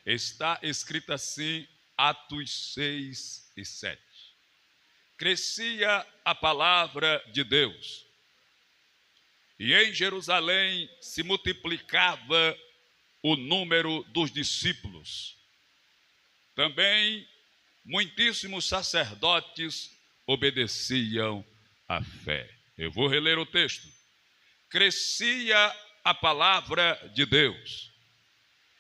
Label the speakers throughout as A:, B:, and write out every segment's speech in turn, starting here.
A: Está escrito assim, Atos 6 e 7. Crescia a palavra de Deus, e em Jerusalém se multiplicava o número dos discípulos. Também muitíssimos sacerdotes obedeciam à fé. Eu vou reler o texto. Crescia a palavra de Deus,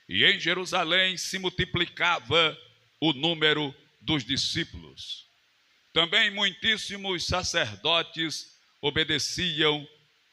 A: e em Jerusalém se multiplicava o número dos discípulos. Também muitíssimos sacerdotes obedeciam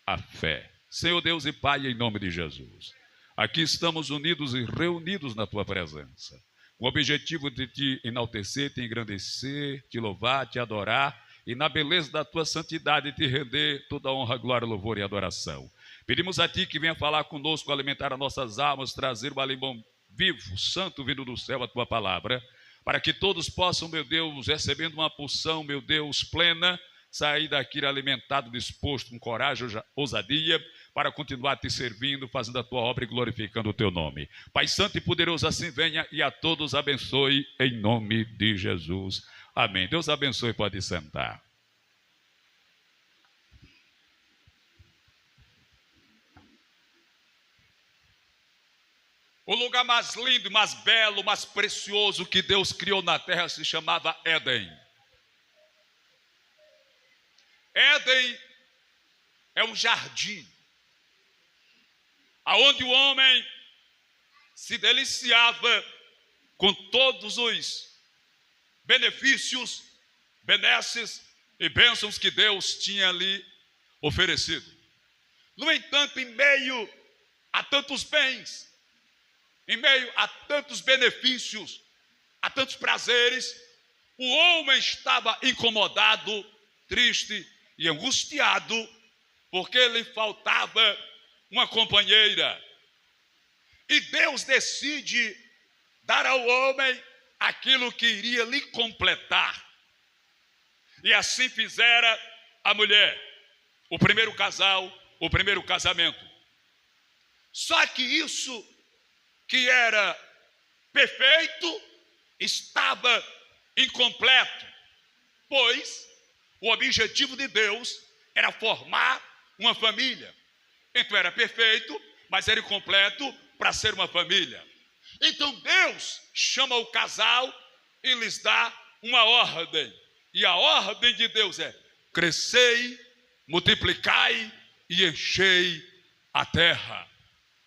A: à fé. Senhor Deus e Pai, em nome de Jesus, aqui estamos unidos e reunidos na Tua presença, com o objetivo de Te enaltecer, Te engrandecer, Te louvar, Te adorar, e na beleza da Tua santidade Te render toda a honra, glória, louvor e adoração. Pedimos a Ti que venha falar conosco, alimentar as nossas almas, trazer o alimento vivo, santo, vindo do céu, a Tua palavra, para que todos possam, meu Deus, recebendo uma porção, meu Deus, plena, sair daqui alimentado, disposto, com coragem, ousadia, para continuar Te servindo, fazendo a Tua obra e glorificando o Teu nome. Pai Santo e poderoso, assim venha e a todos abençoe, em nome de Jesus. Amém. Deus abençoe, pode sentar. O lugar mais lindo, mais belo, mais precioso que Deus criou na terra se chamava Éden. Éden é um jardim, aonde o homem se deliciava com todos os benefícios, benesses e bênçãos que Deus tinha ali oferecido. No entanto, em meio a tantos bens, em meio a tantos benefícios, a tantos prazeres, o homem estava incomodado, triste e angustiado, porque lhe faltava uma companheira. E Deus decide dar ao homem aquilo que iria lhe completar. E assim fizera a mulher, o primeiro casal, o primeiro casamento. Só que isso que era perfeito estava incompleto, pois o objetivo de Deus era formar uma família. Então era perfeito, mas era incompleto para ser uma família. Então Deus chama o casal e lhes dá uma ordem. E a ordem de Deus é: crescei, multiplicai e enchei a terra.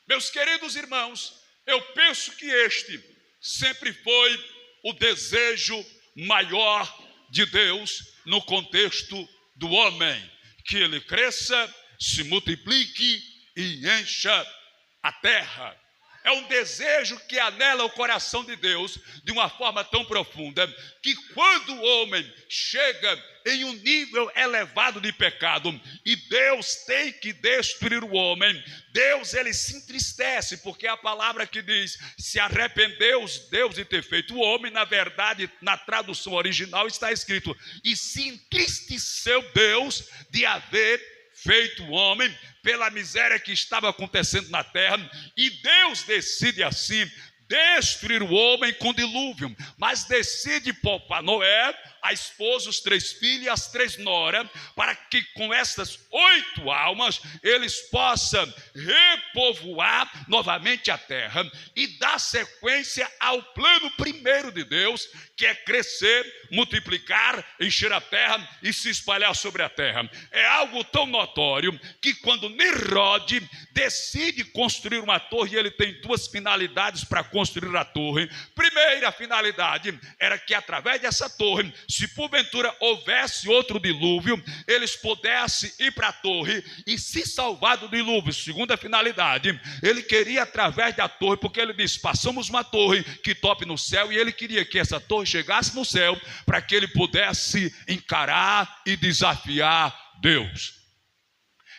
A: Meus queridos irmãos, eu penso que este sempre foi o desejo maior de Deus no contexto do homem, que ele cresça, se multiplique e encha a terra. É um desejo que anela o coração de Deus de uma forma tão profunda, que quando o homem chega em um nível elevado de pecado e Deus tem que destruir o homem, Deus ele se entristece, porque a palavra que diz se arrependeu Deus de ter feito o homem, na verdade na tradução original está escrito e se entristeceu Deus de haver feito o homem pela miséria que estava acontecendo na terra, e Deus decide assim destruir o homem com dilúvio, mas decide poupar Noé, a esposa, os 3 filhos e as 3 noras, para que com estas 8 almas eles possam repovoar novamente a terra e dar sequência ao plano primeiro de Deus, que é crescer, multiplicar, encher a terra e se espalhar sobre a terra. É algo tão notório que quando Nimrod decide construir uma torre, ele tem 2 finalidades para construir a torre. Primeira finalidade era que através dessa torre, se porventura houvesse outro dilúvio, eles pudessem ir para a torre e se salvar do dilúvio. Segunda finalidade, ele queria através da torre, porque ele disse, passamos uma torre que tope no céu, e ele queria que essa torre chegasse no céu, para que ele pudesse encarar e desafiar Deus.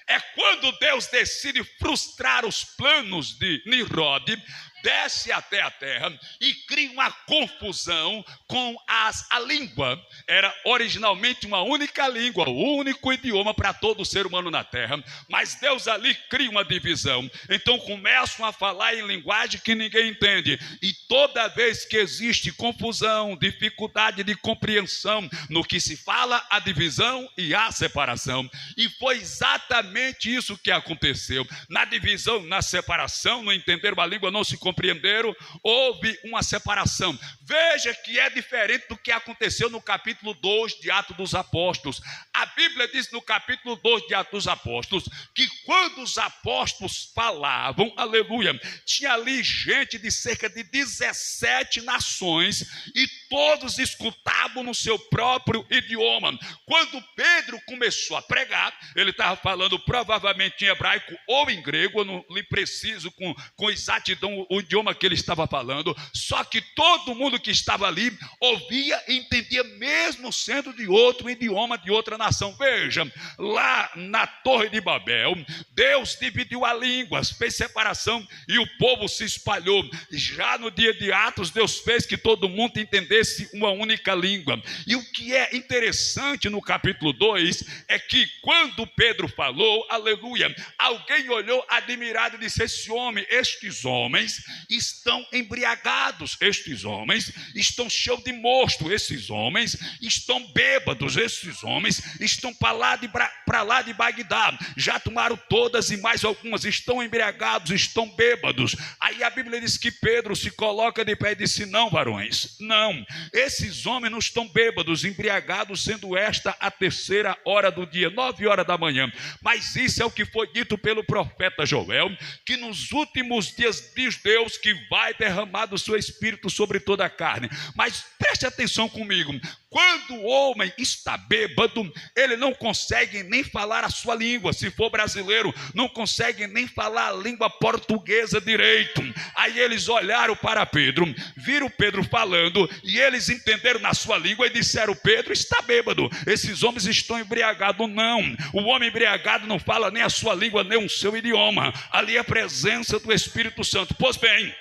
A: É quando Deus decide frustrar os planos de Nimrod, desce até a terra e cria uma confusão com a língua. Era originalmente uma única língua, o único idioma para todo ser humano na terra, mas Deus ali cria uma divisão. Então começam a falar em linguagem que ninguém entende, e toda vez que existe confusão, dificuldade de compreensão no que se fala, a divisão e a separação. E foi exatamente isso que aconteceu. Na divisão, na separação, no entender uma língua, não se compreenderam, houve uma separação. Veja que é diferente do que aconteceu no capítulo 2 de Atos dos Apóstolos. A Bíblia diz no capítulo 2 de Atos dos Apóstolos que quando os apóstolos falavam, aleluia, tinha ali gente de cerca de 17 nações e todos escutavam no seu próprio idioma. Quando Pedro começou a pregar, ele estava falando provavelmente em hebraico ou em grego, eu não lhe preciso com exatidão o idioma que ele estava falando, só que todo mundo que estava ali ouvia e entendia, mesmo sendo de outro idioma, de outra nação. Veja, lá na Torre de Babel, Deus dividiu a língua, fez separação e o povo se espalhou. Já no dia de Atos, Deus fez que todo mundo entendesse uma única língua. E o que é interessante no capítulo 2 é que quando Pedro falou, aleluia, alguém olhou admirado e disse: estes homens estão embriagados, estes homens estão cheios de mosto, esses homens estão bêbados, esses homens estão para lá de Bagdá, já tomaram todas e mais algumas, estão embriagados, estão bêbados. Aí a Bíblia diz que Pedro se coloca de pé e disse: não, varões, não, esses homens não estão bêbados, embriagados, sendo esta a 3ª hora do dia, 9 horas da manhã, mas isso é o que foi dito pelo profeta Joel, que nos últimos dias diz Deus que vai derramar do seu espírito sobre toda a carne. Mas preste atenção comigo, quando o homem está bêbado, ele não consegue nem falar a sua língua. Se for brasileiro, não consegue nem falar a língua portuguesa direito. Aí eles olharam para Pedro, viram Pedro falando, e eles entenderam na sua língua e disseram: Pedro está bêbado, esses homens estão embriagados. Não, o homem embriagado não fala nem a sua língua, nem o seu idioma. Ali é a presença do Espírito Santo. Pois bem,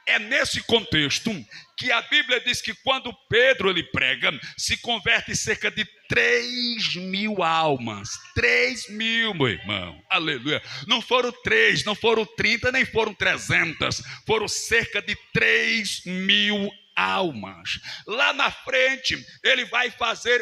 A: é nesse contexto que a Bíblia diz que quando Pedro ele prega, se converte cerca de 3.000 almas. 3.000, meu irmão, aleluia. Não foram 3, não foram 30, nem foram 300, foram cerca de 3.000 almas. Lá na frente ele vai fazer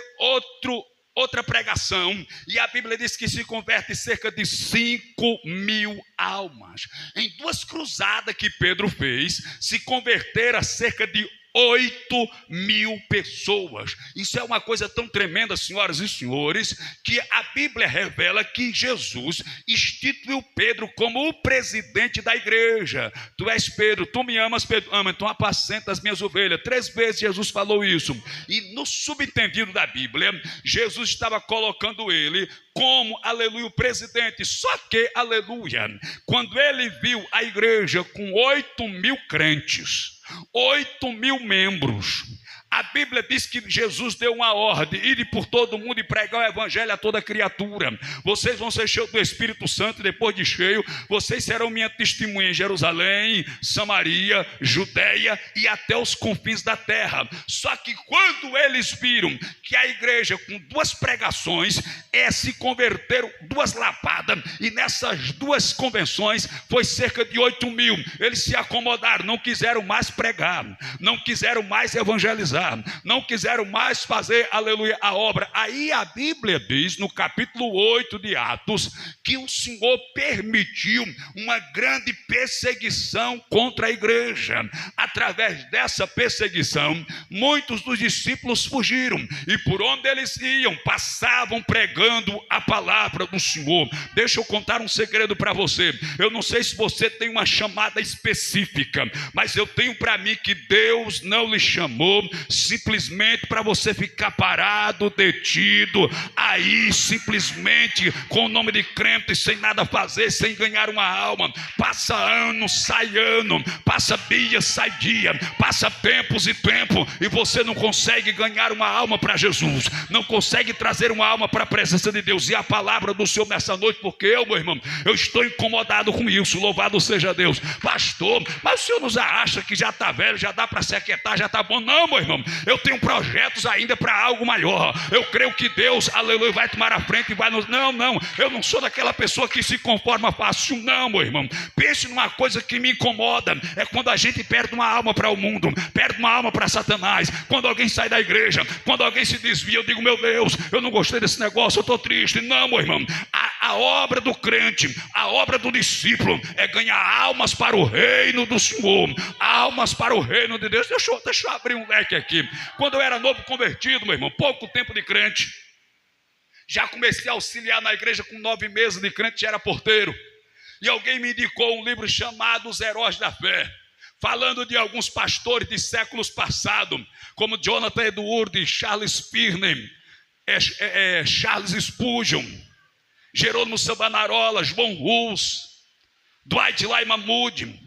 A: outra pregação, e a Bíblia diz que se converte cerca de 5.000 almas. Em 2 cruzadas que Pedro fez, se converteram cerca de 8.000 pessoas. Isso é uma coisa tão tremenda, senhoras e senhores, que a Bíblia revela que Jesus instituiu Pedro como o presidente da igreja. Tu és Pedro, tu me amas, Pedro ama, então apacenta as minhas ovelhas. 3 vezes Jesus falou isso. E no subentendido da Bíblia, Jesus estava colocando ele como, aleluia, o presidente. Só que, aleluia, quando ele viu a igreja com 8.000 crentes, 8.000 membros, a Bíblia diz que Jesus deu uma ordem: ir por todo mundo e pregar o evangelho a toda criatura. Vocês vão ser cheios do Espírito Santo, e depois de cheio, vocês serão minha testemunha em Jerusalém, Samaria, Judeia e até os confins da terra. Só que quando eles viram que a igreja com 2 pregações se converteram 2 lapadas, e nessas 2 convenções foi cerca de 8.000, eles se acomodaram, não quiseram mais pregar, não quiseram mais evangelizar, não quiseram mais fazer, aleluia, a obra. Aí a Bíblia diz no capítulo 8 de Atos que o Senhor permitiu uma grande perseguição contra a igreja. Através dessa perseguição, muitos dos discípulos fugiram, e por onde eles iam, passavam pregando a palavra do Senhor. Deixa eu contar um segredo para você. Eu não sei se você tem uma chamada específica, mas eu tenho para mim que Deus não lhe chamou simplesmente para você ficar parado, detido, aí simplesmente com o nome de crente, sem nada fazer, sem ganhar uma alma. Passa ano, sai ano, passa dia, sai dia, passa tempos e tempo, e você não consegue ganhar uma alma para Jesus, não consegue trazer uma alma para a presença de Deus. E a palavra do Senhor nessa noite, porque eu, meu irmão, eu estou incomodado com isso. Louvado seja Deus. Pastor, mas o senhor nos acha que já está velho, já dá para se aquietar, já está bom? Não, meu irmão, eu tenho projetos ainda para algo maior. Eu creio que Deus, aleluia, vai tomar a frente e vai nos... Não, eu não sou daquela pessoa que se conforma fácil, não, meu irmão. Pense numa coisa que me incomoda, é quando a gente perde uma alma para o mundo, perde uma alma para Satanás, quando alguém sai da igreja, quando alguém se desvia. Eu digo, meu Deus, eu não gostei desse negócio, eu estou triste. Não, meu irmão, a obra do crente, a obra do discípulo é ganhar almas para o reino do Senhor, almas para o reino de Deus. Deixa eu abrir um leque aqui. Quando eu era novo convertido, meu irmão, pouco tempo de crente, já comecei a auxiliar na igreja com 9 meses de crente, já era porteiro. E alguém me indicou um livro chamado Os Heróis da Fé, falando de alguns pastores de séculos passados, como Jonathan Edwards, Charles Finney, Charles Spurgeon, Jerônimo Savonarola, João Hus, Dwight Lyman Moody,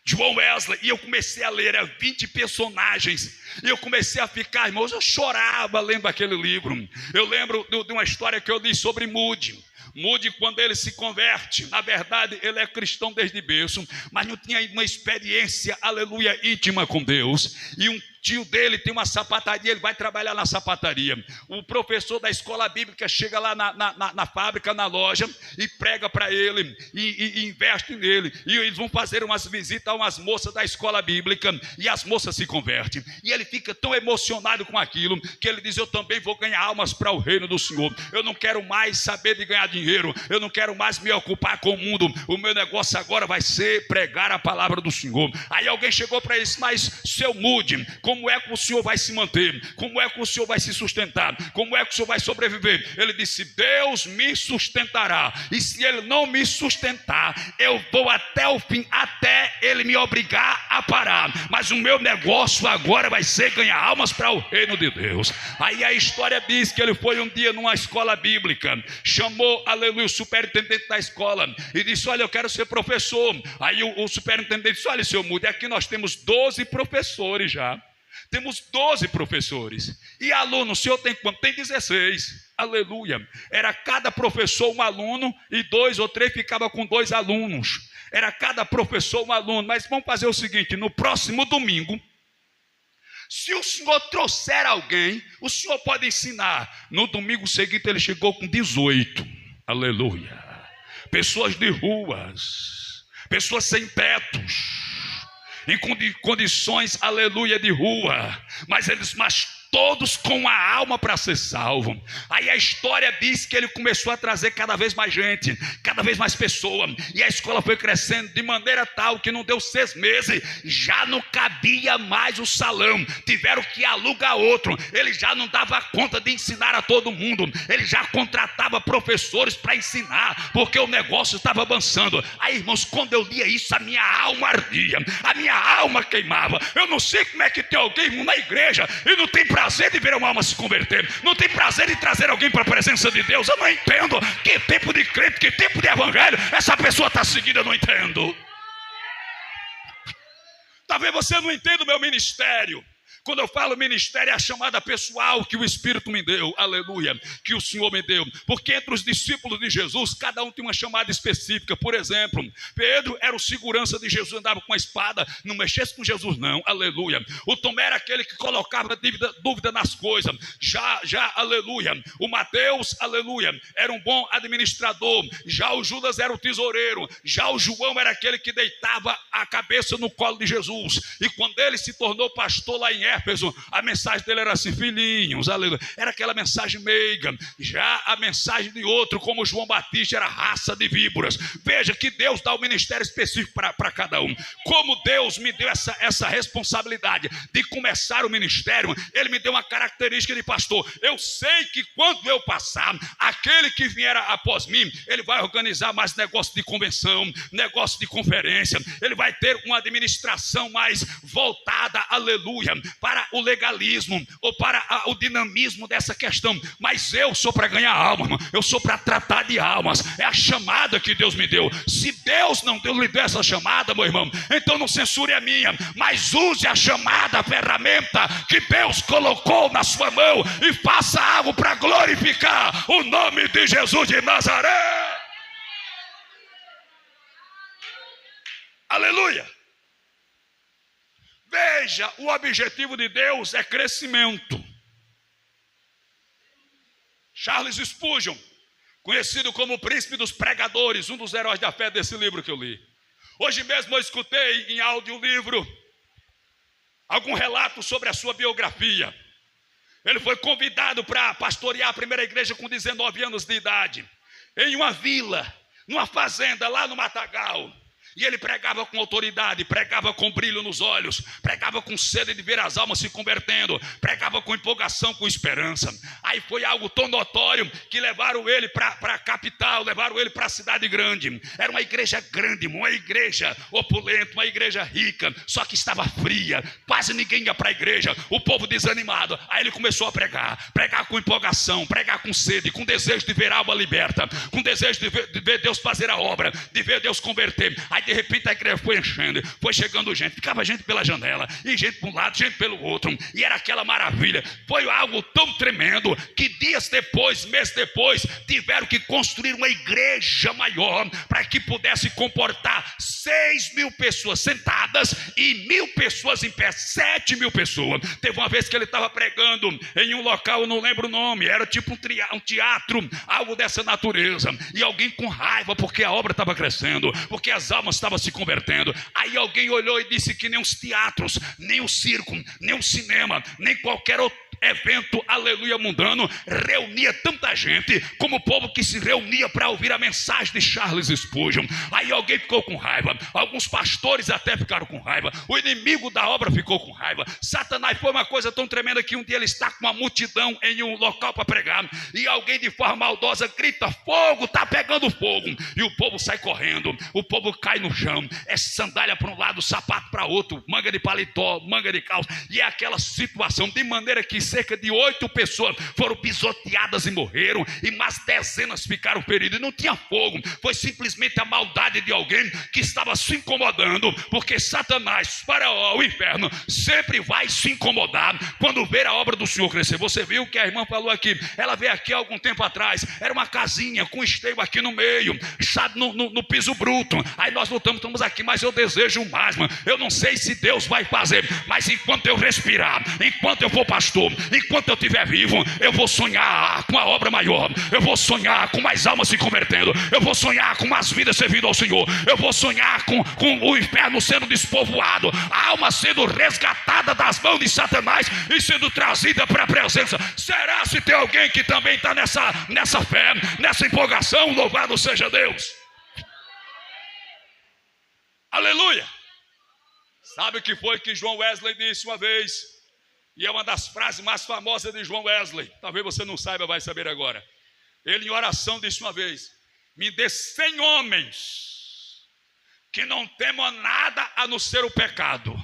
A: John Wesley. E eu comecei a ler, 20 personagens, e eu comecei a ficar, irmãos, eu chorava lendo aquele livro. Eu lembro de uma história que eu li sobre Moody. Moody, quando ele se converte, na verdade ele é cristão desde berço, mas não tinha uma experiência, aleluia, íntima com Deus. E um tio dele tem uma sapataria, ele vai trabalhar na sapataria. O professor da escola bíblica chega lá na fábrica, na loja, e prega para ele, e investe nele. E eles vão fazer umas visitas a umas moças da escola bíblica, e as moças se convertem. E ele fica tão emocionado com aquilo, que ele diz, eu também vou ganhar almas para o reino do Senhor. Eu não quero mais saber de ganhar dinheiro, eu não quero mais me ocupar com o mundo. O meu negócio agora vai ser pregar a palavra do Senhor. Aí alguém chegou para ele, mas seu Moody, como é que o senhor vai se manter? Como é que o senhor vai se sustentar? Como é que o senhor vai sobreviver? Ele disse, Deus me sustentará, e se ele não me sustentar, eu vou até o fim, até ele me obrigar a parar. Mas o meu negócio agora vai ser ganhar almas para o reino de Deus. Aí a história diz que ele foi um dia numa escola bíblica, chamou, aleluia, o superintendente da escola e disse, olha, eu quero ser professor. Aí o superintendente disse, olha, seu Moody, aqui nós temos 12 professores já. Temos 12 professores. E alunos, o senhor tem quanto? Tem 16. Aleluia. Era cada professor um aluno, e 2 ou 3 ficava com 2 alunos. Era cada professor um aluno. Mas vamos fazer o seguinte, no próximo domingo, se o senhor trouxer alguém, o senhor pode ensinar. No domingo seguinte ele chegou com 18. Aleluia. Pessoas de ruas, pessoas sem tetos, em condições, aleluia, de rua, mas todos com a alma para ser salvo. Aí a história diz que ele começou a trazer cada vez mais gente, cada vez mais pessoas, e a escola foi crescendo de maneira tal que não deu 6 meses, já não cabia mais o salão, tiveram que alugar outro. Ele já não dava conta de ensinar a todo mundo, ele já contratava professores para ensinar, porque o negócio estava avançando. Aí, irmãos, quando eu lia isso, a minha alma ardia, a minha alma queimava. Eu não sei como é que tem alguém na igreja e não tem prazer de ver uma alma se converter, não tem prazer de trazer alguém para a presença de Deus. Eu não entendo que tipo de crente, que tipo de evangelho essa pessoa está seguindo. Eu não entendo. Talvez você não entenda o meu ministério. Quando eu falo ministério, é a chamada pessoal que o Espírito me deu, aleluia, que o Senhor me deu. Porque entre os discípulos de Jesus, cada um tem uma chamada específica. Por exemplo, Pedro era o segurança de Jesus, andava com a espada, não mexesse com Jesus não, aleluia. O Tomé era aquele que colocava dúvida nas coisas, já, aleluia. O Mateus, aleluia, era um bom administrador. Já o Judas era o tesoureiro. Já o João era aquele que deitava a cabeça no colo de Jesus. E quando ele se tornou pastor lá em Éfeso, a mensagem dele era assim, filhinhos, aleluia. Era aquela mensagem meiga. Já a mensagem de outro, como João Batista, era raça de víboras. Veja que Deus dá um ministério específico para cada um. Como Deus me deu essa responsabilidade de começar o ministério, Ele me deu uma característica de pastor. Eu sei que quando eu passar, aquele que vier após mim, ele vai organizar mais negócio de convenção, negócio de conferência. Ele vai ter uma administração mais voltada, aleluia, para o legalismo ou para o dinamismo dessa questão, mas eu sou para ganhar alma, irmão. Eu sou para tratar de almas. É a chamada que Deus me deu. Se Deus não lhe deu essa chamada, meu irmão, então não censure a minha, mas use a chamada, a ferramenta que Deus colocou na sua mão e faça algo para glorificar o nome de Jesus de Nazaré. Aleluia. Veja, o objetivo de Deus é crescimento. Charles Spurgeon, conhecido como o príncipe dos pregadores, um dos heróis da fé desse livro que eu li. Hoje mesmo eu escutei em audiolivro algum relato sobre a sua biografia. Ele foi convidado para pastorear a primeira igreja com 19 anos de idade, em uma vila, numa fazenda lá no Matagal. E ele pregava com autoridade, pregava com brilho nos olhos, pregava com sede de ver as almas se convertendo, pregava com empolgação, com esperança. Aí foi algo tão notório que levaram ele para a capital, levaram ele para a cidade grande. Era uma igreja grande, uma igreja opulenta, uma igreja rica, só que estava fria, quase ninguém ia para a igreja, o povo desanimado. Aí ele começou a pregar com empolgação, pregar com sede, com desejo de ver a alma liberta, com desejo de ver Deus fazer a obra, de ver Deus converter. Aí de repente a igreja foi enchendo, foi chegando gente, ficava gente pela janela, e gente para um lado, gente pelo outro, e era aquela maravilha. Foi algo tão tremendo que dias depois, meses depois, tiveram que construir uma igreja maior para que pudesse comportar 6.000 pessoas sentadas e 1.000 pessoas em pé, 7.000 pessoas. Teve uma vez que ele estava pregando em um local, eu não lembro o nome, era tipo um teatro, algo dessa natureza, e alguém com raiva porque a obra estava crescendo, porque as almas estavam se convertendo. Aí alguém olhou e disse que nem os teatros, nem o circo, nem o cinema, nem qualquer outro evento, aleluia, mundano, reunia tanta gente como o povo que se reunia para ouvir a mensagem de Charles Spurgeon. Aí alguém ficou com raiva, alguns pastores até ficaram com raiva, o inimigo da obra ficou com raiva. Satanás foi uma coisa tão tremenda que um dia ele está com uma multidão em um local para pregar, e alguém de forma maldosa grita: fogo, está pegando fogo, e o povo sai correndo, o povo cai no chão, é sandália para um lado, sapato para outro, manga de paletó, manga de calça, e é aquela situação, de maneira que cerca de 8 pessoas foram pisoteadas e morreram, e mais dezenas ficaram feridas. E não tinha fogo, foi simplesmente a maldade de alguém que estava se incomodando, porque Satanás, Faraó, o inferno, sempre vai se incomodar quando ver a obra do Senhor crescer. Você viu que a irmã falou aqui, ela veio aqui há algum tempo atrás, era uma casinha com esteio aqui no meio, sabe, no piso bruto. Aí nós lutamos, estamos aqui, mas eu desejo mais, mano. Eu não sei se Deus vai fazer, mas enquanto eu respirar, enquanto eu for pastor, enquanto eu estiver vivo, eu vou sonhar com a obra maior, eu vou sonhar com mais almas se convertendo, eu vou sonhar com mais vidas servindo ao Senhor, eu vou sonhar com o inferno sendo despovoado, a alma sendo resgatada das mãos de Satanás e sendo trazida para a presença. Será se tem alguém que também está nessa fé, nessa empolgação? Louvado seja Deus. Aleluia. Sabe o que foi que João Wesley disse uma vez? E é uma das frases mais famosas de João Wesley. Talvez você não saiba, vai saber agora. Ele em oração disse uma vez: me dê 100 homens que não temam nada a não ser o pecado,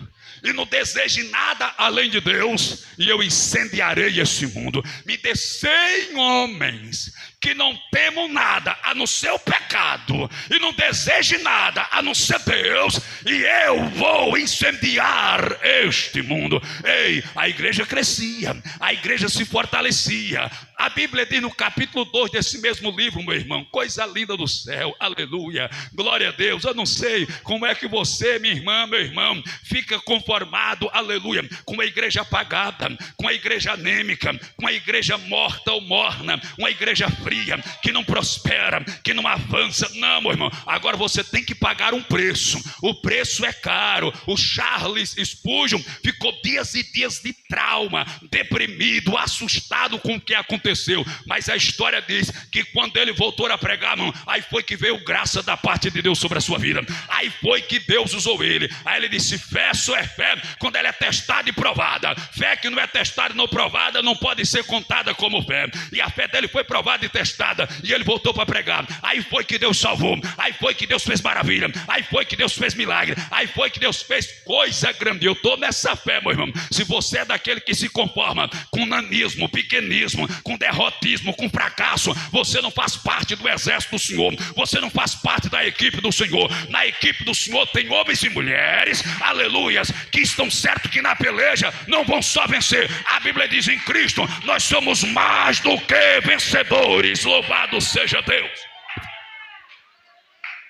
A: e não desejem nada além de Deus, e eu incendiarei esse mundo. Me dê 100 homens que não temam nada a não ser o pecado, e não desejem nada a não ser Deus, e eu vou incendiar este mundo. Ei, a igreja crescia, a igreja se fortalecia. A Bíblia diz no capítulo 2 desse mesmo livro, meu irmão, coisa linda do céu, aleluia, glória a Deus. Eu não sei como é que você, minha irmã, meu irmão, fica conformado, aleluia, com a igreja apagada, com a igreja anêmica, com a igreja morta ou morna, uma igreja fria, que não prospera, que não avança. Não, meu irmão, agora você tem que pagar um preço. O preço é caro. O Charles Spurgeon ficou dias e dias de trauma, deprimido, assustado com o que aconteceu, mas a história diz que quando ele voltou a pregar, irmão, aí foi que veio graça da parte de Deus sobre a sua vida, aí foi que Deus usou ele. Aí ele disse: fé só é fé quando ela é testada e provada. Fé que não é testada e não provada não pode ser contada como fé. E a fé dele foi provada e testada. emprestada e ele voltou para pregar. Aí foi que Deus salvou, aí foi que Deus fez maravilha, aí foi que Deus fez milagre, aí foi que Deus fez coisa grande. Eu estou nessa fé, meu irmão. Se você é daquele que se conforma com nanismo, pequenismo, com derrotismo, com fracasso, você não faz parte do exército do Senhor, você não faz parte da equipe do Senhor. Na equipe do Senhor tem homens e mulheres, aleluias, que estão certos que na peleja não vão só vencer. A Bíblia diz: em Cristo nós somos mais do que vencedores. Louvado seja Deus,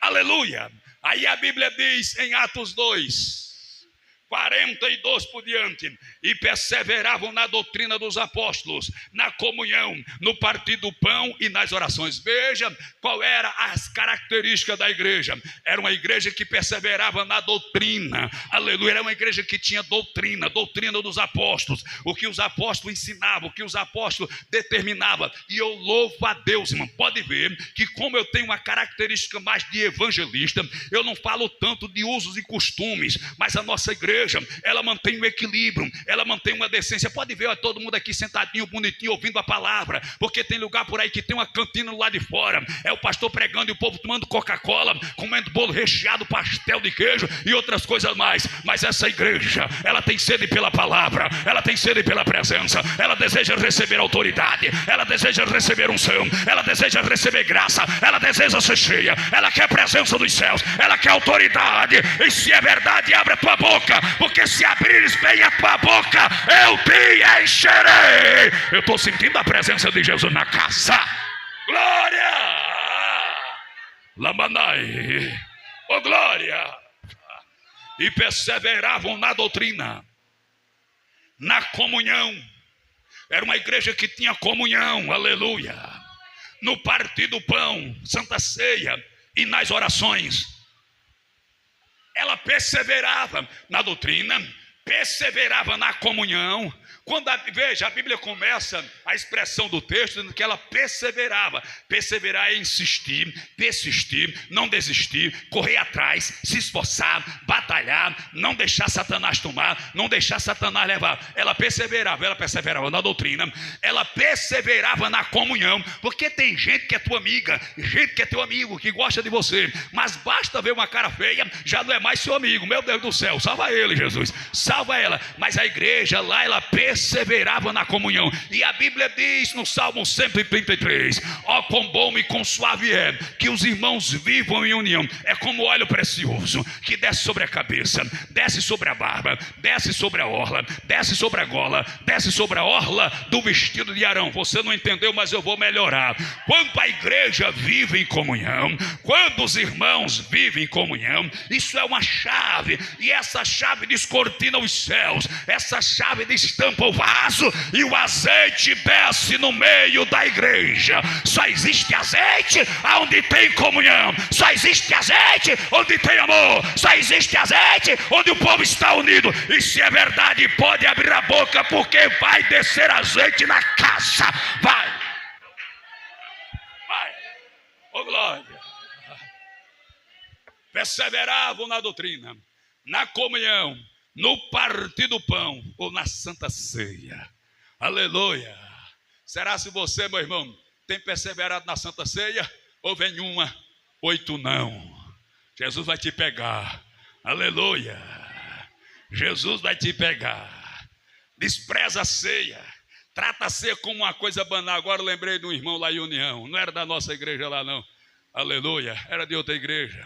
A: aleluia. Aí a Bíblia diz em Atos 2:42 por diante: e perseveravam na doutrina dos apóstolos, na comunhão, no partir do pão e nas orações. Veja qual era as características da igreja. Era uma igreja que perseverava na doutrina, aleluia. Era uma igreja que tinha doutrina dos apóstolos, o que os apóstolos ensinavam, o que os apóstolos determinavam. E eu louvo a Deus, irmão. Pode ver que, como eu tenho uma característica mais de evangelista, eu não falo tanto de usos e costumes, mas a nossa igreja, ela mantém um equilíbrio, ela mantém uma decência. Pode ver, ó, todo mundo aqui sentadinho, bonitinho, ouvindo a palavra, porque tem lugar por aí que tem uma cantina lá de fora, é o pastor pregando e o povo tomando Coca-Cola, comendo bolo recheado, pastel de queijo e outras coisas mais. Mas essa igreja, ela tem sede pela palavra, ela tem sede pela presença, ela deseja receber autoridade, ela deseja receber unção, ela deseja receber graça, ela deseja ser cheia, ela quer a presença dos céus, ela quer autoridade. E se é verdade, abre a tua boca, porque se abrires bem a tua boca, eu te encherei. Eu estou sentindo a presença de Jesus na casa. Glória! Lamanai! Oh, glória! E perseveravam na doutrina, na comunhão. Era uma igreja que tinha comunhão, aleluia. No partir do pão, Santa Ceia, e nas orações. Ela perseverava na doutrina, perseverava na comunhão. Veja, a Bíblia começa a expressão do texto dizendo que ela perseverava. Perseverar é insistir, persistir, não desistir, correr atrás, se esforçar, batalhar, não deixar Satanás tomar, não deixar Satanás levar. Ela perseverava na doutrina, ela perseverava na comunhão, porque tem gente que é tua amiga, gente que é teu amigo, que gosta de você, mas basta ver uma cara feia, já não é mais seu amigo. Meu Deus do céu, salva ele, Jesus, salva ela. Mas a igreja lá, ela perseverava na comunhão. E a Bíblia diz no Salmo 133: ó, quão bom e quão suave é que os irmãos vivam em união. É como óleo precioso que desce sobre a cabeça, desce sobre a barba, desce sobre a orla, desce sobre a gola, desce sobre a orla do vestido de Arão. Você não entendeu, mas eu vou melhorar. Quando a igreja vive em comunhão, quando os irmãos vivem em comunhão, isso é uma chave, e essa chave descortina os céus, essa chave destampa o vaso, e o azeite desce no meio da igreja. Só existe azeite onde tem comunhão, só existe azeite onde tem amor, só existe azeite onde o povo está unido. E se é verdade, pode abrir a boca, porque vai descer azeite na casa. Vai, oh glória. Perseveravam na doutrina, na comunhão, no partir do pão ou na Santa Ceia. Aleluia. Será se você, meu irmão, tem perseverado na Santa Ceia? Ou vem uma, 8 não? Jesus vai te pegar. Aleluia. Jesus vai te pegar. Despreza a ceia. Trata a ceia como uma coisa banal. Agora eu lembrei de um irmão lá em União. Não era da nossa igreja lá não. Aleluia. Era de outra igreja.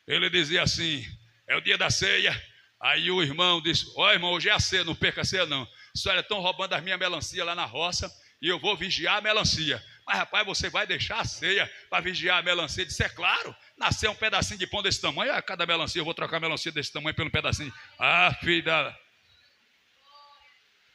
A: Ele dizia assim: é o dia da ceia. Aí o irmão disse: ó, irmão, hoje é a ceia, não perca a ceia não. Olha, estão roubando as minhas melancia lá na roça e eu vou vigiar a melancia. Mas rapaz, você vai deixar a ceia para vigiar a melancia? Disse: é claro, nasceu um pedacinho de pão desse tamanho, a cada melancia eu vou trocar a melancia desse tamanho pelo pedacinho. Ah, filho da...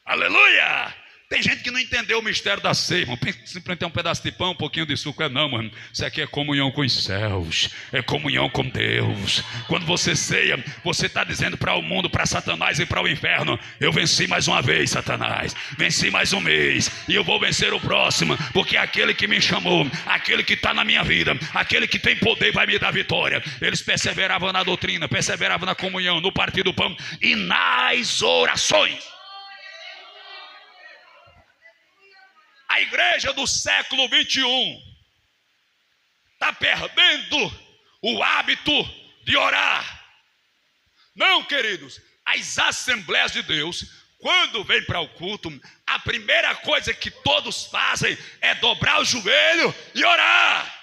A: Aleluia! Tem gente que não entendeu o mistério da ceia, irmão. Simplesmente tem um pedaço de pão, um pouquinho de suco. Não, mano. Isso aqui é comunhão com os céus. É comunhão com Deus. Quando você ceia, você está dizendo para o mundo, para Satanás e para o inferno: eu venci mais uma vez, Satanás. Venci mais um mês. E eu vou vencer o próximo. Porque aquele que me chamou, aquele que está na minha vida, aquele que tem poder vai me dar vitória. Eles perseveravam na doutrina, perseveravam na comunhão, no partir do pão e nas orações. A igreja do século 21 está perdendo o hábito de orar. Não, queridos, as Assembleias de Deus, quando vem para o culto, a primeira coisa que todos fazem é dobrar o joelho e orar.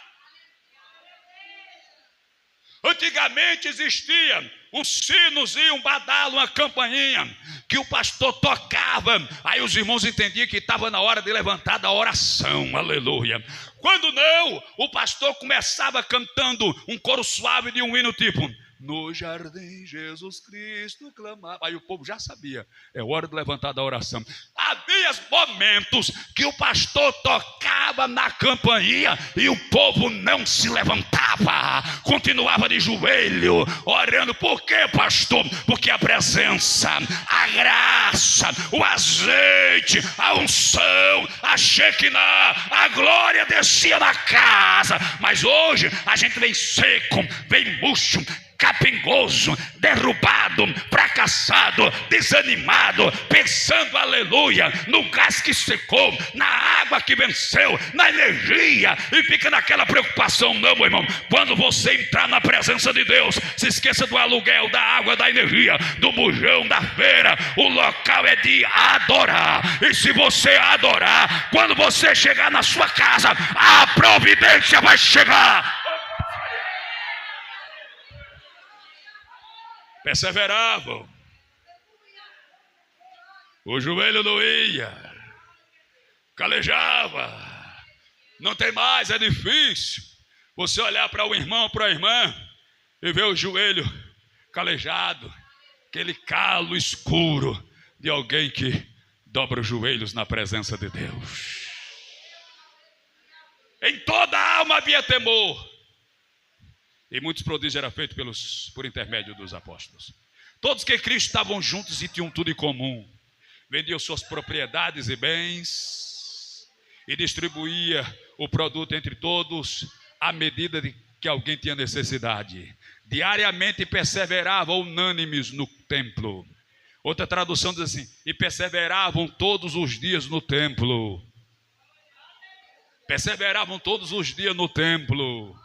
A: Antigamente existia um sinozinho, um badalo, uma campainha que o pastor tocava, aí os irmãos entendiam que estava na hora de levantar da oração, aleluia. Quando não, o pastor começava cantando um coro suave de um hino tipo: no jardim Jesus Cristo clamava. Aí o povo já sabia, é hora de levantar da oração. Havia momentos que o pastor tocava na campainha e o povo não se levantava, continuava de joelho, orando. Por quê, pastor? Porque a presença, a graça, o azeite, a unção, a Shekinah, a glória descia na casa. Mas hoje a gente vem seco, vem murcho, capengoso, derrubado, fracassado, desanimado, pensando, aleluia, no gás que secou, na água que venceu, na energia, e fica naquela preocupação. Não, meu irmão, quando você entrar na presença de Deus, se esqueça do aluguel, da água, da energia, do bujão, da feira. O local é de adorar, e se você adorar, quando você chegar na sua casa, a providência vai chegar. Perseveravam, o joelho doía, calejava, não tem mais, é difícil você olhar para o irmão, para a irmã e ver o joelho calejado, aquele calo escuro de alguém que dobra os joelhos na presença de Deus. Em toda a alma havia temor. E muitos prodígios eram feitos por intermédio dos apóstolos. Todos que Cristo estavam juntos e tinham tudo em comum. Vendiam suas propriedades e bens e distribuía o produto entre todos à medida de que alguém tinha necessidade. Diariamente perseveravam unânimes no templo. Outra tradução diz assim: e perseveravam todos os dias no templo. Perseveravam todos os dias no templo.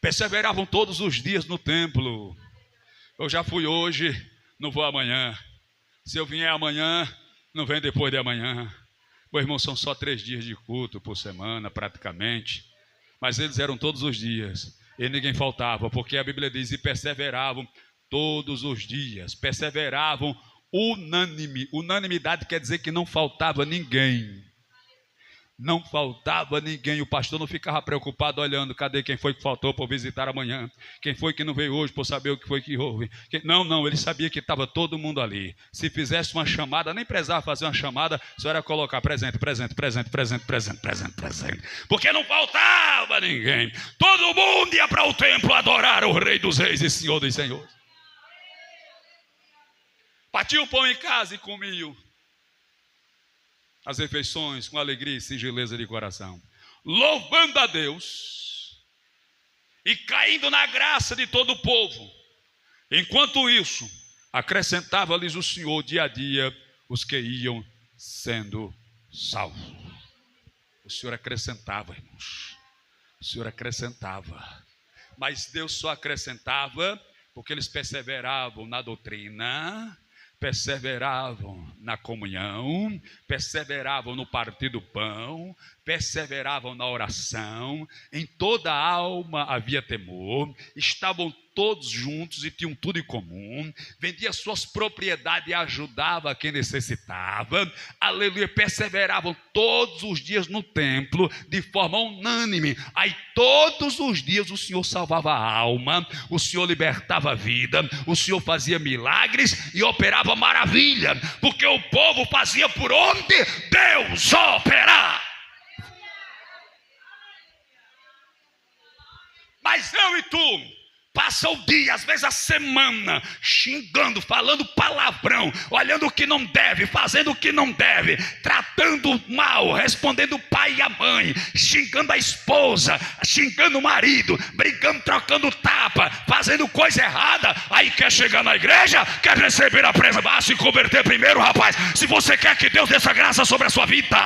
A: Perseveravam todos os dias no templo. Eu já fui hoje, não vou amanhã. Se eu vier amanhã, não vem depois de amanhã. Meu irmão, são só 3 dias de culto por semana, praticamente. Mas eles eram todos os dias. E ninguém faltava, porque a Bíblia diz: e perseveravam todos os dias. Perseveravam unânime. Unanimidade quer dizer que não faltava ninguém. Não faltava ninguém. O pastor não ficava preocupado olhando: cadê quem foi que faltou para visitar amanhã? Quem foi que não veio hoje para saber o que foi que houve? Não, ele sabia que estava todo mundo ali. Se fizesse uma chamada, nem precisava fazer uma chamada, só era colocar presente. Porque não faltava ninguém. Todo mundo ia para o templo adorar o Rei dos Reis e Senhor dos Senhores. Partiam o pão em casa e comiam as refeições com alegria e singeleza de coração, louvando a Deus e caindo na graça de todo o povo. Enquanto isso, acrescentava-lhes o Senhor dia a dia os que iam sendo salvos. O Senhor acrescentava, irmãos. O Senhor acrescentava. Mas Deus só acrescentava porque eles perseveravam na doutrina, perseveravam na comunhão, perseveravam no partir do pão, perseveravam na oração. Em toda a alma havia temor, estavam todos juntos e tinham tudo em comum, vendia suas propriedades e ajudava quem necessitava, aleluia, perseveravam todos os dias no templo, de forma unânime. Aí todos os dias o Senhor salvava a alma, o Senhor libertava a vida, o Senhor fazia milagres e operava maravilha, porque o povo fazia por onde Deus operar. Mas eu e tu passa o dia, às vezes a semana, xingando, falando palavrão, olhando o que não deve, fazendo o que não deve, tratando mal, respondendo o pai e a mãe, xingando a esposa, xingando o marido, brigando, trocando tapa, fazendo coisa errada. Aí quer chegar na igreja, quer receber a presença, vá se converter primeiro, rapaz, se você quer que Deus dê essa graça sobre a sua vida.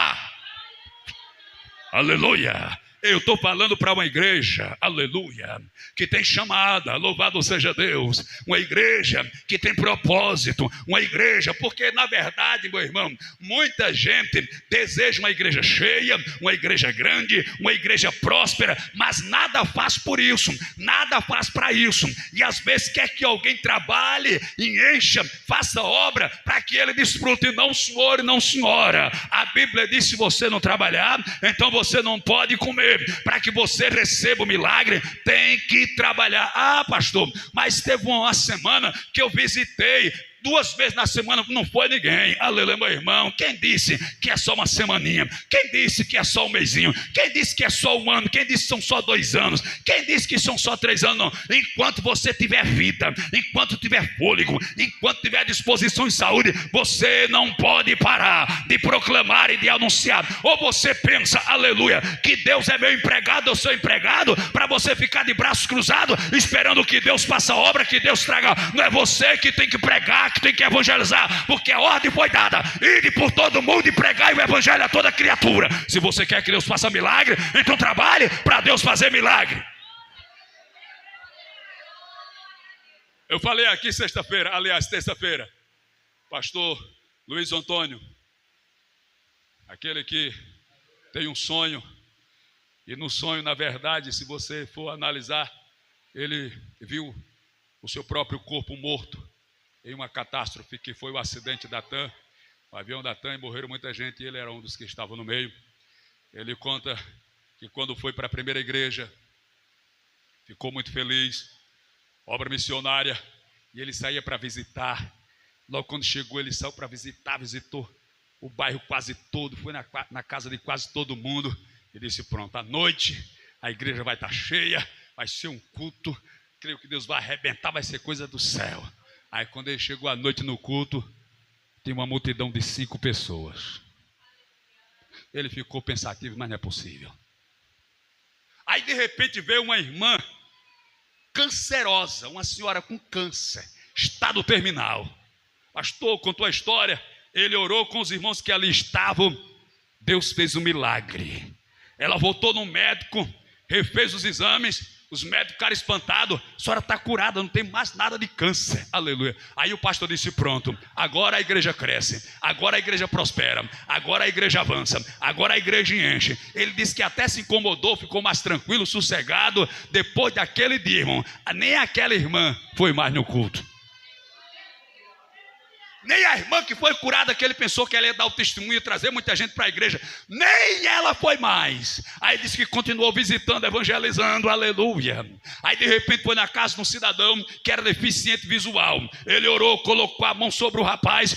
A: Aleluia. Eu estou falando para uma igreja, aleluia, que tem chamada, louvado seja Deus, uma igreja que tem propósito, uma igreja, porque na verdade, meu irmão, muita gente deseja uma igreja cheia, uma igreja grande, uma igreja próspera, mas nada faz por isso, nada faz para isso, e às vezes quer que alguém trabalhe e encha, faça obra para que ele desfrute, não senhor e não senhora. A Bíblia diz: se você não trabalhar, então você não pode comer. Para que você receba o milagre, tem que trabalhar. Ah, pastor, mas teve uma semana que eu visitei 2 vezes na semana, não foi ninguém. Aleluia, meu irmão. Quem disse que é só uma semaninha? Quem disse que é só um mesinho? Quem disse que é só 1 ano? Quem disse que são só 2 anos? Quem disse que são só 3 anos? Não. Enquanto você tiver vida, enquanto tiver fôlego, enquanto tiver disposição e saúde, você não pode parar de proclamar e de anunciar. Ou você pensa, aleluia, que Deus é meu empregado, eu sou empregado, para você ficar de braços cruzados, esperando que Deus faça a obra, que Deus traga. Não é você que tem que pregar, que tem que evangelizar, porque a ordem foi dada: ide por todo mundo e pregai o evangelho a toda criatura. Se você quer que Deus faça milagre, então trabalhe para Deus fazer milagre. Eu falei aqui sexta-feira, aliás, terça-feira, pastor Luiz Antônio, aquele que tem um sonho, e no sonho, na verdade, se você for analisar, ele viu o seu próprio corpo morto em uma catástrofe que foi o acidente da TAM, o avião da TAM, e morreram muita gente, e ele era um dos que estavam no meio. Ele conta que quando foi para a primeira igreja, ficou muito feliz, obra missionária, e ele saía para visitar. Logo quando chegou, ele saiu para visitar, visitou o bairro quase todo, foi na casa de quase todo mundo, e disse: pronto, à noite a igreja vai estar cheia, vai ser um culto, creio que Deus vai arrebentar, vai ser coisa do céu. Aí quando ele chegou à noite no culto, tinha uma multidão de 5 pessoas. Ele ficou pensativo, mas não é possível. Aí de repente veio uma irmã cancerosa, uma senhora com câncer, estado terminal. Pastor contou a história, ele orou com os irmãos que ali estavam, Deus fez um milagre. Ela voltou no médico, refez os exames, os médicos ficaram espantados: a senhora está curada, não tem mais nada de câncer, aleluia. Aí o pastor disse: pronto, agora a igreja cresce, agora a igreja prospera, agora a igreja avança, agora a igreja enche. Ele disse que até se incomodou, ficou mais tranquilo, sossegado, depois daquele dia, irmão. Nem aquela irmã foi mais no culto. Nem a irmã que foi curada, que ele pensou que ela ia dar o testemunho e trazer muita gente para a igreja, nem ela foi mais. Aí disse que continuou visitando, evangelizando, aleluia. Aí de repente foi na casa de um cidadão que era deficiente visual. Ele orou, colocou a mão sobre o rapaz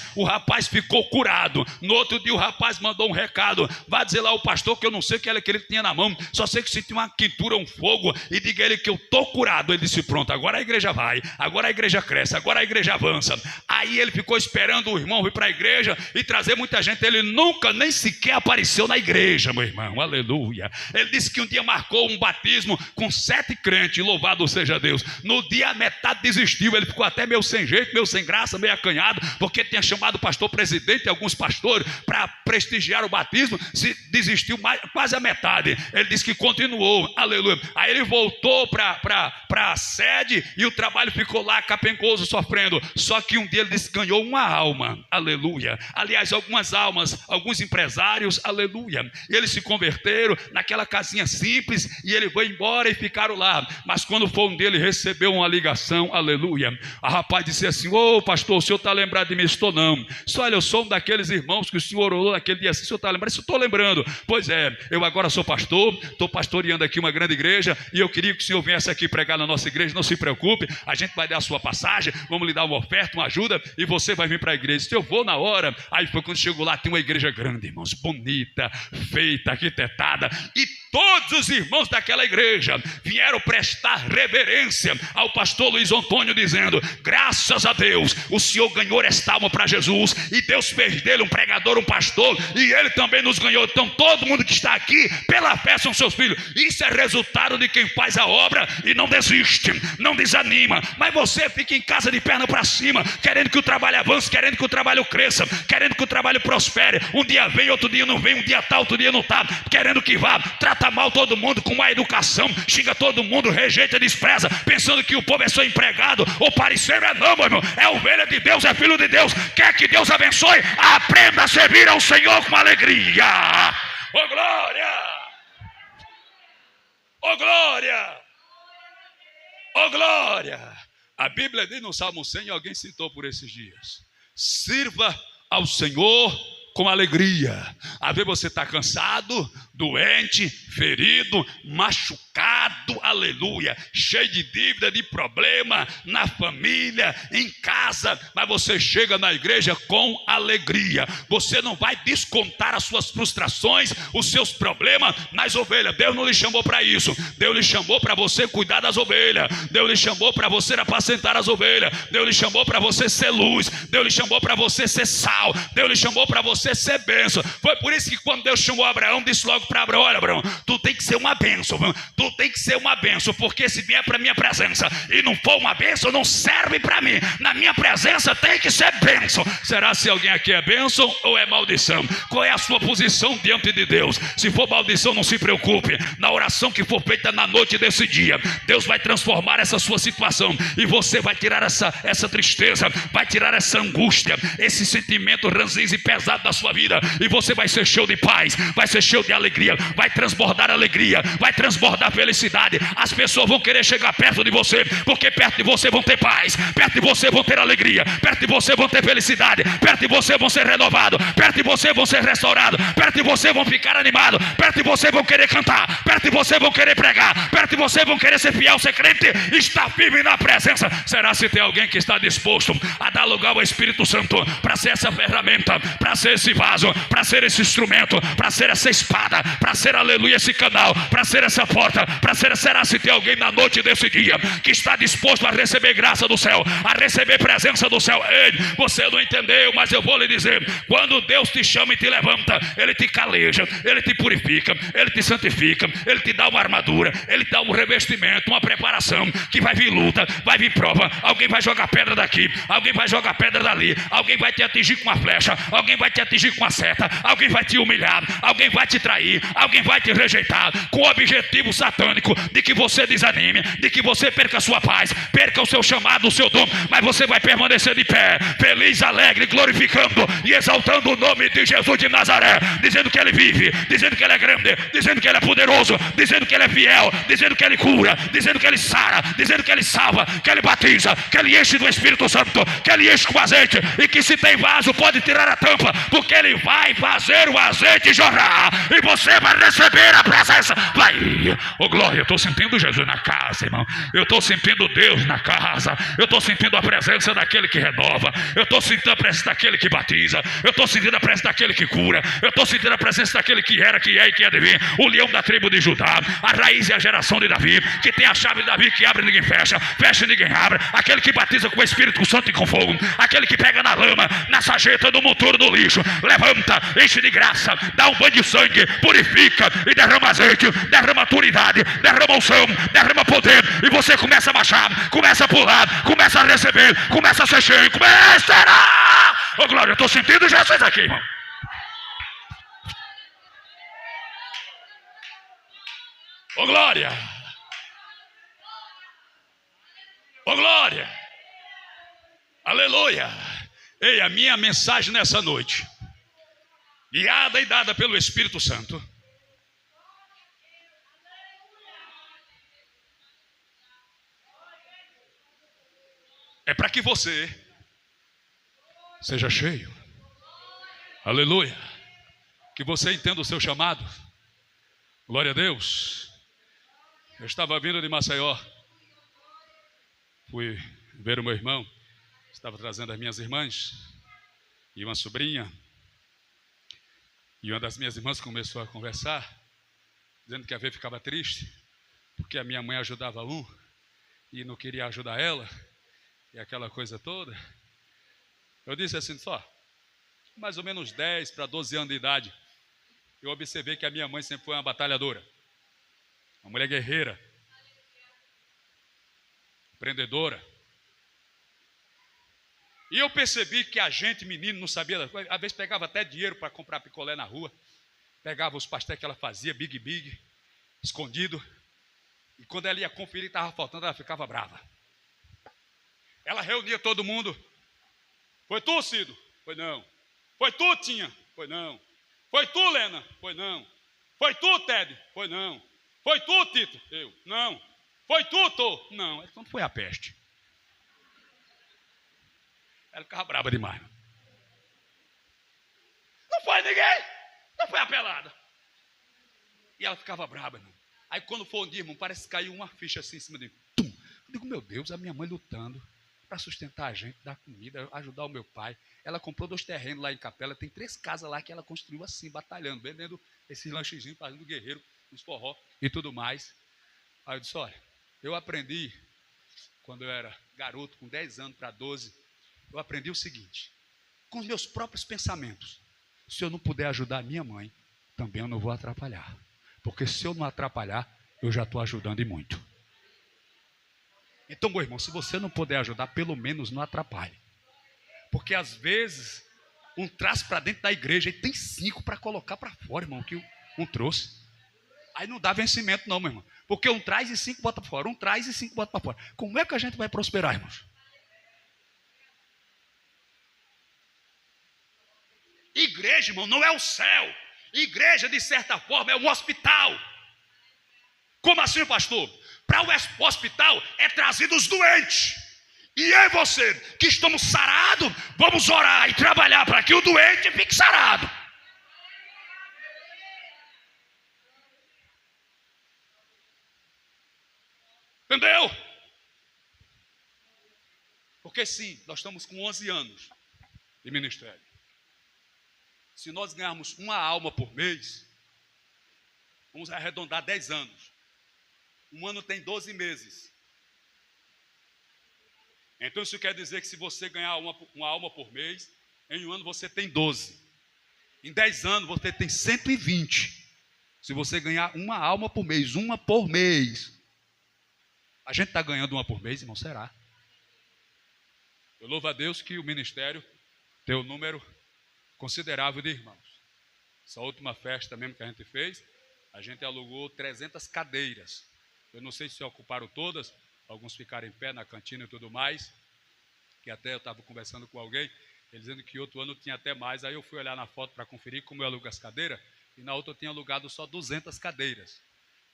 A: ficou curado. No outro dia o rapaz mandou um recado: vai dizer lá ao pastor que eu não sei o que ele tinha na mão, só sei que sentiu uma quentura, um fogo, e diga a ele que eu estou curado. Ele disse: pronto, agora a igreja vai, agora a igreja cresce, agora a igreja avança. Aí ele ficou esperando o irmão vir para a igreja e trazer muita gente. Ele nunca nem sequer apareceu na igreja, meu irmão, aleluia. Ele disse que um dia marcou um batismo com 7 crentes, louvado seja Deus. No dia a metade desistiu, ele ficou até meio sem jeito, meio sem graça, meio acanhado, porque tinha chamado o pastor presidente e alguns pastores para prestigiar o batismo. Se desistiu quase a metade. Ele disse que continuou, aleluia. Aí ele voltou para a sede e o trabalho ficou lá capengoso, sofrendo. Só que um dia ele disse que ganhou uma alma, aleluia. Aliás, algumas almas, alguns empresários, aleluia. E eles se converteram naquela casinha simples e ele foi embora e ficaram lá. Mas quando foi um deles, recebeu uma ligação, aleluia. A rapaz disse assim: ô pastor, o senhor está lembrado de mim? Estou não. Só olha, eu sou um daqueles irmãos que o senhor orou naquele dia assim. O senhor está lembrado? Estou lembrando. Pois é, eu agora sou pastor, estou pastoreando aqui uma grande igreja e eu queria que o senhor viesse aqui pregar na nossa igreja. Não se preocupe, a gente vai dar a sua passagem, vamos lhe dar uma oferta, uma ajuda e você vai vir para a igreja. Se eu vou na hora. Aí foi quando chegou lá, tem uma igreja grande, irmãos, bonita, feita, arquitetada, e todos os irmãos daquela igreja vieram prestar reverência ao pastor Luiz Antônio, dizendo: graças a Deus, o senhor ganhou esta alma para Jesus, e Deus fez dele um pregador, um pastor, e ele também nos ganhou. Então todo mundo que está aqui pela fé são seus filhos. Isso é resultado de quem faz a obra e não desiste, não desanima. Mas você fica em casa de perna para cima, querendo que o trabalho avance, querendo que o trabalho cresça, querendo que o trabalho prospere. Um dia vem, outro dia não vem, um dia tá, outro dia não tá, querendo que vá, trata trata mal todo mundo com má educação, xinga todo mundo, rejeita, despreza, pensando que o povo é seu empregado ou parceiro. É não, meu irmão, é ovelha de Deus, é filho de Deus. Quer que Deus abençoe? Aprenda a servir ao Senhor com alegria. Oh glória! Oh glória! Oh glória! A Bíblia diz no Salmo 100, alguém citou por esses dias: sirva ao Senhor com alegria. Às vezes você está cansado, doente, ferido, machucado, aleluia, cheio de dívida, de problema na família, em casa, mas você chega na igreja com alegria. Você não vai descontar as suas frustrações, os seus problemas nas ovelhas. Deus não lhe chamou para isso. Deus lhe chamou para você cuidar das ovelhas. Deus lhe chamou para você apacentar as ovelhas. Deus lhe chamou para você ser luz. Deus lhe chamou para você ser sal. Deus lhe chamou para você ser bênção. Foi por isso que quando Deus chamou Abraão, disse logo para Abraão: olha, Abraão, tu tem que ser uma bênção, tu tem que ser uma bênção, porque se vier para minha presença e não for uma bênção, não serve para mim. Na minha presença tem que ser bênção. Será se alguém aqui é bênção ou é maldição? Qual é a sua posição diante de Deus? Se for maldição, não se preocupe. Na oração que for feita na noite desse dia, Deus vai transformar essa sua situação e você vai tirar essa tristeza, vai tirar essa angústia, esse sentimento ranzinza e pesado da sua vida, e você vai ser cheio de paz, vai ser cheio de alegria, vai transbordar alegria, vai transbordar felicidade. As pessoas vão querer chegar perto de você, porque perto de você vão ter paz, perto de você vão ter alegria, perto de você vão ter felicidade, perto de você vão ser renovados, perto de você vão ser restaurados, perto de você vão ficar animados, perto de você vão querer cantar, perto de você vão querer pregar, perto de você vão querer ser fiel, ser crente, estar firme na presença. Será se tem alguém que está disposto a dar lugar ao Espírito Santo para ser essa ferramenta, para ser esse vaso, para ser esse instrumento, para ser essa espada, para ser, aleluia, esse canal, para ser essa porta, para ser, será se tem alguém na noite desse dia que está disposto a receber graça do céu, a receber presença do céu? Ei, você não entendeu, mas eu vou lhe dizer: quando Deus te chama e te levanta, Ele te caleja, Ele te purifica, Ele te santifica, Ele te dá uma armadura, Ele te dá um revestimento, uma preparação, que vai vir luta, vai vir prova, alguém vai jogar pedra daqui, alguém vai jogar pedra dali, alguém vai te atingir com uma flecha, alguém vai te atingir com uma seta, alguém vai te humilhar, alguém vai te trair, alguém vai te rejeitar, com o objetivo satânico de que você desanime, de que você perca a sua paz, perca o seu chamado, o seu dom, mas você vai permanecer de pé, feliz, alegre, glorificando e exaltando o nome de Jesus de Nazaré, dizendo que Ele vive, dizendo que Ele é grande, dizendo que Ele é poderoso, dizendo que Ele é fiel, dizendo que Ele cura, dizendo que Ele sara, dizendo que Ele salva, que Ele batiza, que Ele enche do Espírito Santo, que Ele enche com azeite, e que se tem vaso pode tirar a tampa, porque Ele vai fazer o azeite jorrar, e você vai receber a presença. Vai, oh glória, eu estou sentindo Jesus na casa, irmão, eu estou sentindo Deus na casa, eu estou sentindo a presença daquele que renova, eu estou sentindo a presença daquele que batiza, eu estou sentindo a presença daquele que cura, eu estou sentindo a presença daquele que era, que é e que há de vir, o leão da tribo de Judá, a raiz e a geração de Davi, que tem a chave de Davi, que abre e ninguém fecha, fecha e ninguém abre, aquele que batiza com o Espírito Santo e com fogo, aquele que pega na lama, na sarjeta, no monturo, no lixo, levanta, enche de graça, dá um banho de sangue, purifica e derrama azeite, derrama autoridade, derrama unção, derrama poder, e você começa a marchar, começa a pular, começa a receber, começa a ser cheio, começa a... Oh glória, eu estou sentindo Jesus aqui, irmão. Oh glória, oh glória, aleluia. Ei, a minha mensagem nessa noite, guiada e dada pelo Espírito Santo, é para que você seja cheio, aleluia, que você entenda o seu chamado. Glória a Deus. Eu estava vindo de Maceió, fui ver o meu irmão, estava trazendo as minhas irmãs e uma sobrinha, e uma das minhas irmãs começou a conversar, dizendo que a vez ficava triste, porque a minha mãe ajudava um e não queria ajudar ela, e aquela coisa toda. Eu disse assim, só, mais ou menos 10 para 12 anos de idade, eu observei que a minha mãe sempre foi uma batalhadora, uma mulher guerreira, empreendedora. E eu percebi que a gente, menino, não sabia das coisas. Às vezes pegava até dinheiro para comprar picolé na rua, pegava os pastéis que ela fazia, big, escondido. E quando ela ia conferir que estava faltando, ela ficava brava. Ela reunia todo mundo. Foi tu, Cido? Foi não. Foi tu, Tinha? Foi não. Foi tu, Lena? Foi não. Foi tu, Ted? Foi não. Foi tu, Tito? Eu? Não. Foi tu, Tô? Não. Então foi a peste. Ela ficava brava demais. Não foi ninguém. Não foi a pelada. E ela ficava brava, não. Aí quando foi um dia, irmão, parece que caiu uma ficha assim em cima de mim. Tum! Eu digo, meu Deus, a minha mãe lutando para sustentar a gente, dar comida, ajudar o meu pai. Ela comprou 2 terrenos lá em Capela, tem 3 casas lá que ela construiu assim, batalhando, vendendo esses lanchezinhos, fazendo guerreiro, uns forró e tudo mais. Aí eu disse, olha, eu aprendi, quando eu era garoto, com 10 anos para 12, eu aprendi o seguinte, com os meus próprios pensamentos, se eu não puder ajudar a minha mãe, também eu não vou atrapalhar. Porque se eu não atrapalhar, eu já estou ajudando e muito. Então, meu irmão, se você não puder ajudar, pelo menos não atrapalhe. Porque às vezes, um traz para dentro da igreja e tem 5 para colocar para fora, irmão, que um trouxe. Aí não dá vencimento não, meu irmão. Porque um traz e 5 bota para fora. Um traz e 5 bota para fora. Como é que a gente vai prosperar, irmãos? Igreja, irmão, não é o céu. Igreja, de certa forma, é um hospital. Como assim, pastor? Para o hospital é trazido os doentes. E eu e você, que estamos sarados, vamos orar e trabalhar para que o doente fique sarado. Entendeu? Porque sim, nós estamos com 11 anos de ministério. Se nós ganharmos uma alma por mês, vamos arredondar 10 anos. Um ano tem 12 meses. Então isso quer dizer que se você ganhar uma alma por mês, em um ano você tem 12. Em 10 anos você tem 120. Se você ganhar uma alma por mês, uma por mês. A gente está ganhando uma por mês, irmão, será? Eu louvo a Deus que o ministério tem um número considerável de irmãos. Essa última festa mesmo que a gente fez, a gente alugou 300 cadeiras. Eu não sei se ocuparam todas, alguns ficaram em pé na cantina e tudo mais, que até eu estava conversando com alguém, ele dizendo que outro ano tinha até mais, aí eu fui olhar na foto para conferir como eu alugo as cadeiras, e na outra eu tinha alugado só 200 cadeiras.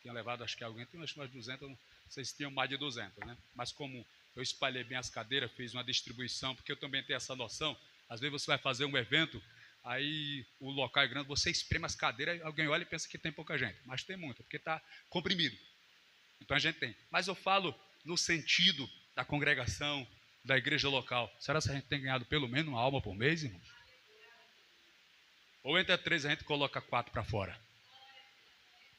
A: Tinha levado, acho que alguém, tem umas 200, não sei se tinham mais de 200, né? Mas como eu espalhei bem as cadeiras, fiz uma distribuição, porque eu também tenho essa noção, às vezes você vai fazer um evento, aí o local é grande, você espreme as cadeiras, alguém olha e pensa que tem pouca gente, mas tem muita, porque está comprimido. Então a gente tem. Mas eu falo no sentido da congregação, da igreja local. Será que a gente tem ganhado pelo menos uma alma por mês, irmãos? Ou entre 3 a gente coloca 4 para fora?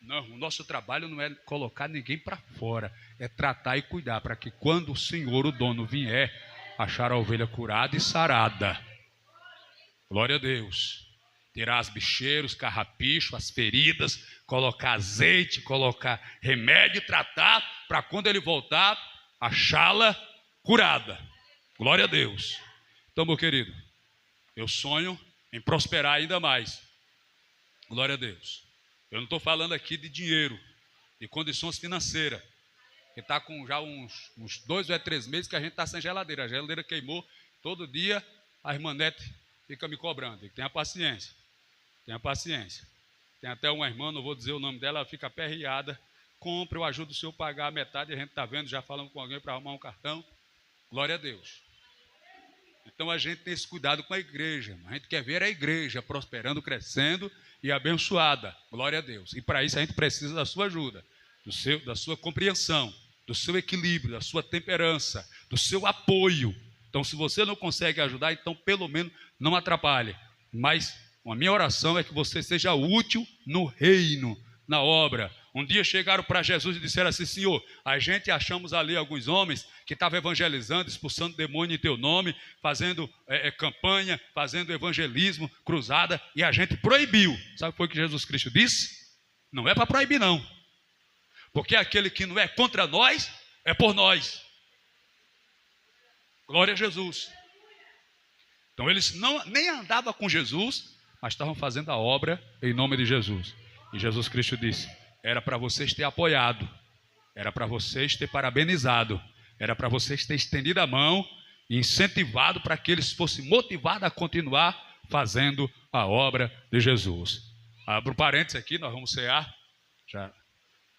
A: Não, o nosso trabalho não é colocar ninguém para fora, é tratar e cuidar para que quando o Senhor, o dono, vier, achar a ovelha curada e sarada. Glória a Deus. Tirar as bicheiros, carrapicho, as feridas, colocar azeite, colocar remédio, tratar, para quando ele voltar, achá-la curada. Glória a Deus. Então, meu querido, eu sonho em prosperar ainda mais. Glória a Deus. Eu não estou falando aqui de dinheiro, de condições financeiras. Que está com já uns 2 ou 3 meses que a gente está sem geladeira. A geladeira queimou, todo dia a irmã Nete fica me cobrando. E tenha paciência. Tenha paciência. Tem até uma irmã, não vou dizer o nome dela, ela fica aperreada. Compre, eu ajudo o senhor a pagar a metade. A gente está vendo, já falamos com alguém para arrumar um cartão. Glória a Deus. Então a gente tem esse cuidado com a igreja. A gente quer ver a igreja prosperando, crescendo e abençoada. Glória a Deus. E para isso a gente precisa da sua ajuda, da sua compreensão, do seu equilíbrio, da sua temperança, do seu apoio. Então se você não consegue ajudar, então pelo menos não atrapalhe. Mas a minha oração é que você seja útil no reino, na obra. Um dia chegaram para Jesus e disseram assim: Senhor, a gente achamos ali alguns homens que estavam evangelizando, expulsando demônio em teu nome, fazendo campanha, fazendo evangelismo, cruzada, e a gente proibiu. Sabe o que foi que Jesus Cristo disse? Não é para proibir não, porque aquele que não é contra nós, é por nós. Glória a Jesus. Então eles nem andavam com Jesus, mas estavam fazendo a obra em nome de Jesus. E Jesus Cristo disse: era para vocês ter apoiado, era para vocês ter parabenizado, era para vocês ter estendido a mão e incentivado para que eles fossem motivados a continuar fazendo a obra de Jesus. Abro parênteses aqui, nós vamos cear, já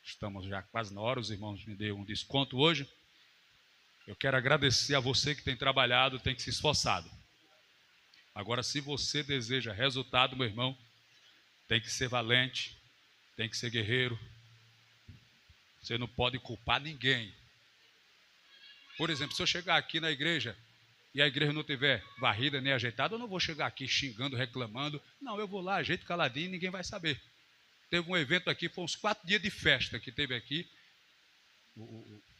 A: estamos já quase na hora, os irmãos me deu um desconto hoje. Eu quero agradecer a você que tem trabalhado, tem que se esforçado. Agora, se você deseja resultado, meu irmão, tem que ser valente, tem que ser guerreiro. Você não pode culpar ninguém. Por exemplo, se eu chegar aqui na igreja e a igreja não tiver varrida nem ajeitada, eu não vou chegar aqui xingando, reclamando. Não, eu vou lá, ajeito caladinho e ninguém vai saber. Teve um evento aqui, foi uns 4 dias de festa que teve aqui.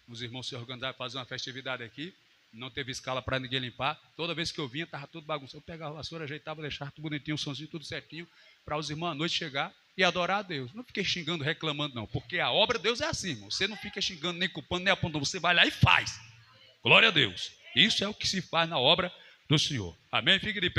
A: Os irmãos se organizaram para fazer uma festividade aqui. Não teve escala para ninguém limpar. Toda vez que eu vinha, estava tudo bagunçado. Eu pegava a vassoura, ajeitava, deixava tudo bonitinho, o somzinho, tudo certinho, para os irmãos à noite chegar e adorar a Deus. Não fiquei xingando, reclamando, não. Porque a obra de Deus é assim, irmão. Você não fica xingando, nem culpando, nem apontando. Você vai lá e faz. Glória a Deus. Isso é o que se faz na obra do Senhor. Amém? Fique de pé.